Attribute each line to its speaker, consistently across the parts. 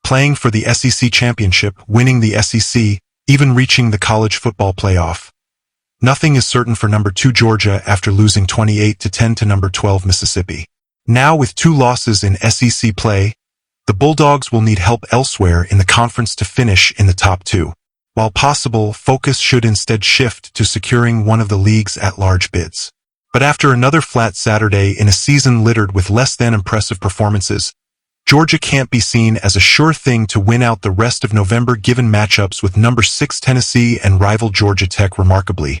Speaker 1: playing for the SEC championship, winning the SEC, even reaching the college football playoff. Nothing is certain for number 2 Georgia after losing 28-10 to number 12 Mississippi. Now with 2 losses in SEC play, the Bulldogs will need help elsewhere in the conference to finish in the top 2. While possible, focus should instead shift to securing one of the league's at-large bids. But after another flat Saturday in a season littered with less than impressive performances, Georgia can't be seen as a sure thing to win out the rest of November given matchups with number 6 Tennessee and rival Georgia Tech. Remarkably,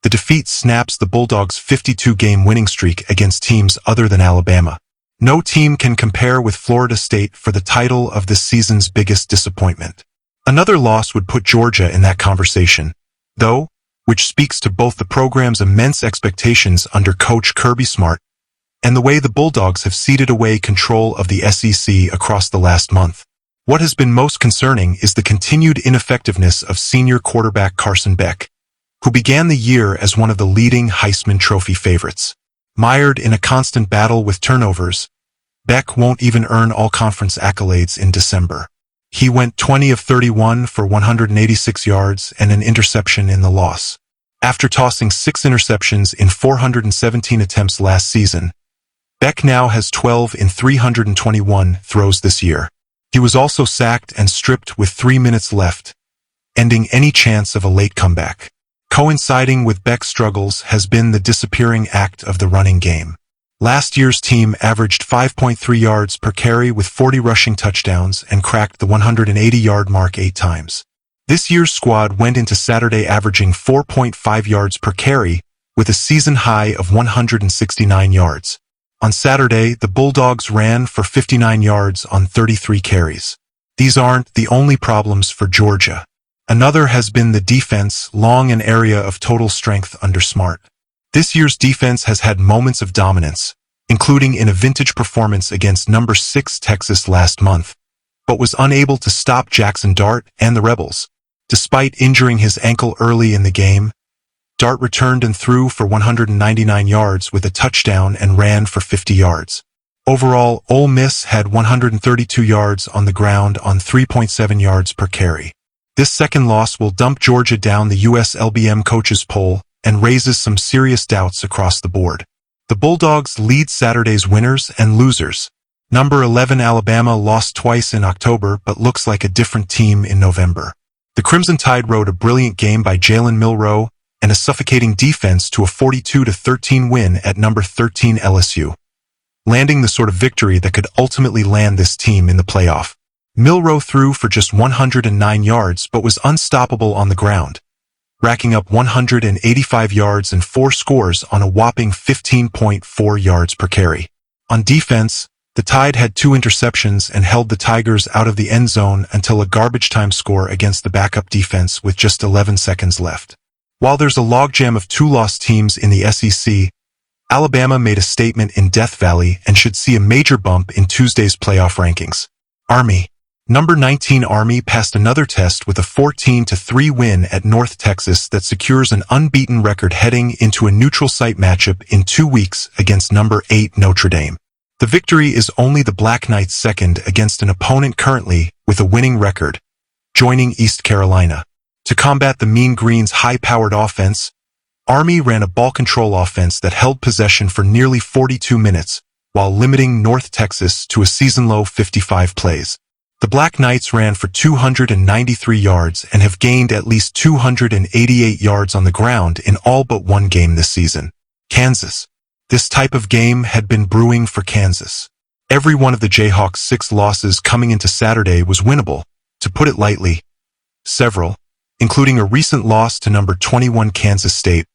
Speaker 1: the defeat snaps the Bulldogs' 52-game winning streak against teams other than Alabama. No team can compare with Florida State for the title of this season's biggest disappointment. Another loss would put Georgia in that conversation, though, which speaks to both the program's immense expectations under Coach Kirby Smart and the way the Bulldogs have ceded away control of the SEC across the last month. What has been most concerning is the continued ineffectiveness of senior quarterback Carson Beck, who began the year as one of the leading Heisman Trophy favorites. Mired in a constant battle with turnovers, Beck won't even earn all-conference accolades in December. He went 20 of 31 for 186 yards and an interception in the loss. After tossing 6 interceptions in 417 attempts last season, Beck now has 12 in 321 throws this year. He was also sacked and stripped with 3 minutes left, ending any chance of a late comeback. Coinciding with Beck's struggles has been the disappearing act of the running game. Last year's team averaged 5.3 yards per carry with 40 rushing touchdowns and cracked the 180-yard mark 8 times. This year's squad went into Saturday averaging 4.5 yards per carry with a season high of 169 yards. On Saturday, the Bulldogs ran for 59 yards on 33 carries. These aren't the only problems for Georgia. Another has been the defense, long an area of total strength under Smart. This year's defense has had moments of dominance, including in a vintage performance against number 6 Texas last month, but was unable to stop Jackson Dart and the Rebels. Despite injuring his ankle early in the game, Dart returned and threw for 199 yards with a touchdown and ran for 50 yards. Overall, Ole Miss had 132 yards on the ground on 3.7 yards per carry. This second loss will dump Georgia down the USLBM coaches poll and raises some serious doubts across the board. The Bulldogs lead Saturday's winners and losers. Number 11 Alabama lost twice in October but looks like a different team in November. The Crimson Tide rode a brilliant game by Jalen Milroe and a suffocating defense to a 42-13 win at number 13 LSU, landing the sort of victory that could ultimately land this team in the playoff. Milroe threw for just 109 yards but was unstoppable on the ground, racking up 185 yards and 4 scores on a whopping 15.4 yards per carry. On defense, the Tide had 2 interceptions and held the Tigers out of the end zone until a garbage time score against the backup defense with just 11 seconds left. While there's a logjam of 2 lost teams in the SEC, Alabama made a statement in Death Valley and should see a major bump in Tuesday's playoff rankings. Army. Number 19 Army passed another test with a 14-3 win at North Texas that secures an unbeaten record heading into a neutral site matchup in 2 weeks against number 8 Notre Dame. The victory is only the Black Knights' second against an opponent currently with a winning record, joining East Carolina. To combat the Mean Green's high-powered offense, Army ran a ball control offense that held possession for nearly 42 minutes, while limiting North Texas to a season-low 55 plays. The Black Knights ran for 293 yards and have gained at least 288 yards on the ground in all but one game this season. Kansas. This type of game had been brewing for Kansas. Every one of the Jayhawks' 6 losses coming into Saturday was winnable, to put it lightly. Several, including a recent loss to number 21 Kansas State,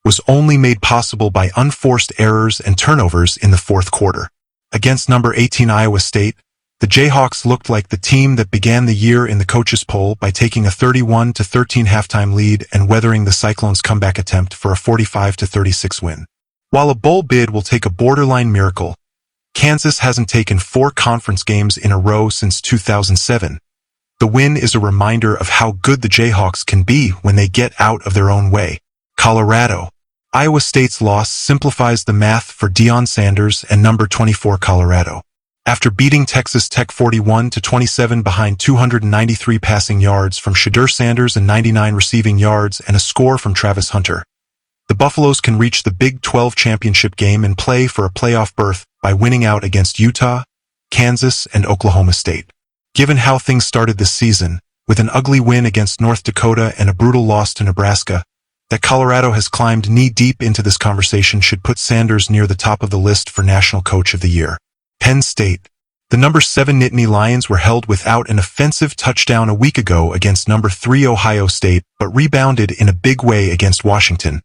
Speaker 1: was only made possible by unforced errors and turnovers in the fourth quarter. Against number 18 Iowa State, the Jayhawks looked like the team that began the year in the coaches' poll by taking a 31-13 halftime lead and weathering the Cyclones' comeback attempt for a 45-36 win. While a bowl bid will take a borderline miracle, Kansas hasn't taken 4 conference games in a row since 2007. The win is a reminder of how good the Jayhawks can be when they get out of their own way. Colorado. Iowa State's loss simplifies the math for Deion Sanders and number 24 Colorado. After beating Texas Tech 41-27 behind 293 passing yards from Shedeur Sanders and 99 receiving yards and a score from Travis Hunter, the Buffaloes can reach the Big 12 championship game and play for a playoff berth by winning out against Utah, Kansas, and Oklahoma State. Given how things started this season, with an ugly win against North Dakota and a brutal loss to Nebraska, that Colorado has climbed knee-deep into this conversation should put Sanders near the top of the list for National Coach of the Year. Penn State. The number 7 Nittany Lions were held without an offensive touchdown a week ago against number 3 Ohio State, but rebounded in a big way against Washington,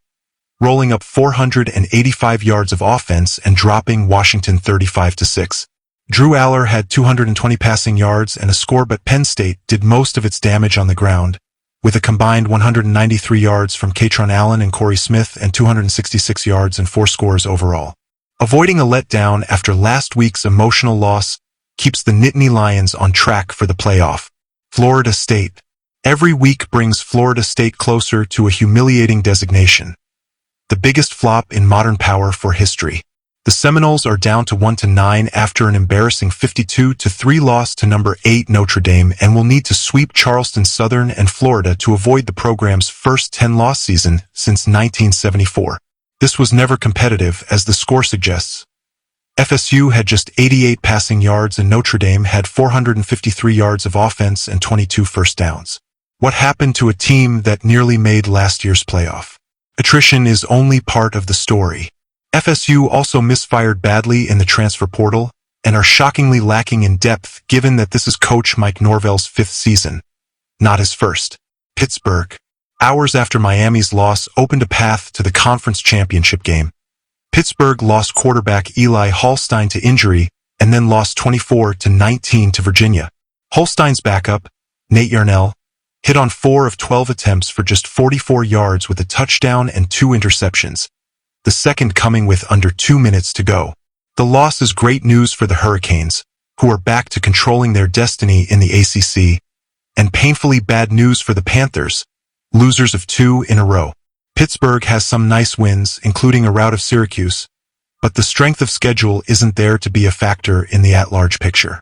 Speaker 1: rolling up 485 yards of offense and dropping Washington 35-6. Drew Aller had 220 passing yards and a score, but Penn State did most of its damage on the ground, with a combined 193 yards from Katron Allen and Corey Smith and 266 yards and 4 scores overall. Avoiding a letdown after last week's emotional loss keeps the Nittany Lions on track for the playoff. Florida State. Every week brings Florida State closer to a humiliating designation, the biggest flop in modern power for history. The Seminoles are down to 1-9 after an embarrassing 52-3 loss to number 8 Notre Dame and will need to sweep Charleston Southern and Florida to avoid the program's first 10-loss season since 1974. This was never competitive, as the score suggests. FSU had just 88 passing yards and Notre Dame had 453 yards of offense and 22 first downs. What happened to a team that nearly made last year's playoff? Attrition is only part of the story. FSU also misfired badly in the transfer portal and are shockingly lacking in depth given that this is Coach Mike Norvell's 5th season, not his first. Pittsburgh. Hours after Miami's loss opened a path to the conference championship game, Pittsburgh lost quarterback Eli Holstein to injury and then lost 24-19 to Virginia. Holstein's backup, Nate Yarnell, hit on 4 of 12 attempts for just 44 yards with a touchdown and 2 interceptions, the second coming with under 2 minutes to go. The loss is great news for the Hurricanes, who are back to controlling their destiny in the ACC, and painfully bad news for the Panthers, losers of 2 in a row. Pittsburgh has some nice wins, including a rout of Syracuse, but the strength of schedule isn't there to be a factor in the at-large picture.